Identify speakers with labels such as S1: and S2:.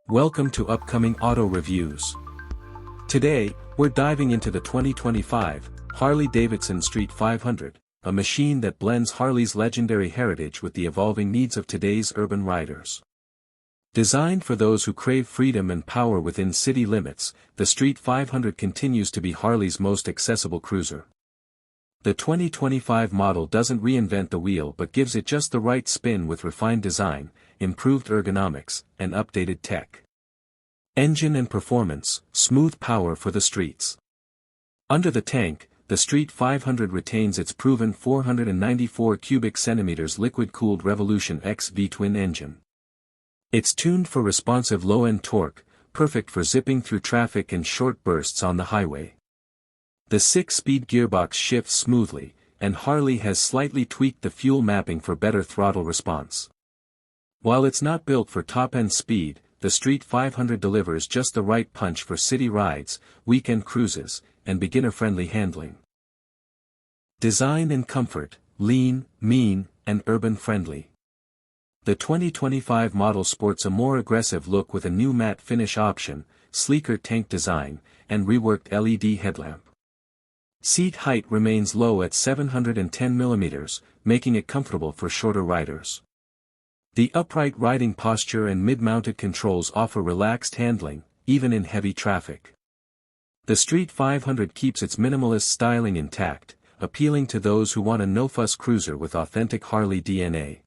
S1: Welcome to Upcoming Auto Reviews. Today, we're diving into the 2025 Harley-Davidson Street 500, a machine that blends Harley's legendary heritage with the evolving needs of today's urban riders. Designed for those who crave freedom and power within city limits, the Street 500 continues to be Harley's most accessible cruiser. The 2025 model doesn't reinvent the wheel but gives it just the right spin with refined design, improved ergonomics, and updated tech. Engine and performance, smooth power for the streets. Under the tank, the Street 500 retains its proven 494 cubic centimeters liquid-cooled Revolution X V-twin engine. It's tuned for responsive low-end torque, perfect for zipping through traffic and short bursts on the highway. The 6-speed gearbox shifts smoothly, and Harley has slightly tweaked the fuel mapping for better throttle response. While it's not built for top-end speed, the Street 500 delivers just the right punch for city rides, weekend cruises, and beginner-friendly handling. Design and comfort, lean, mean, and urban-friendly. The 2025 model sports a more aggressive look with a new matte finish option, sleeker tank design, and reworked LED headlamp. Seat height remains low at 710 mm, making it comfortable for shorter riders. The upright riding posture and mid-mounted controls offer relaxed handling, even in heavy traffic. The Street 500 keeps its minimalist styling intact, appealing to those who want a no-fuss cruiser with authentic Harley DNA.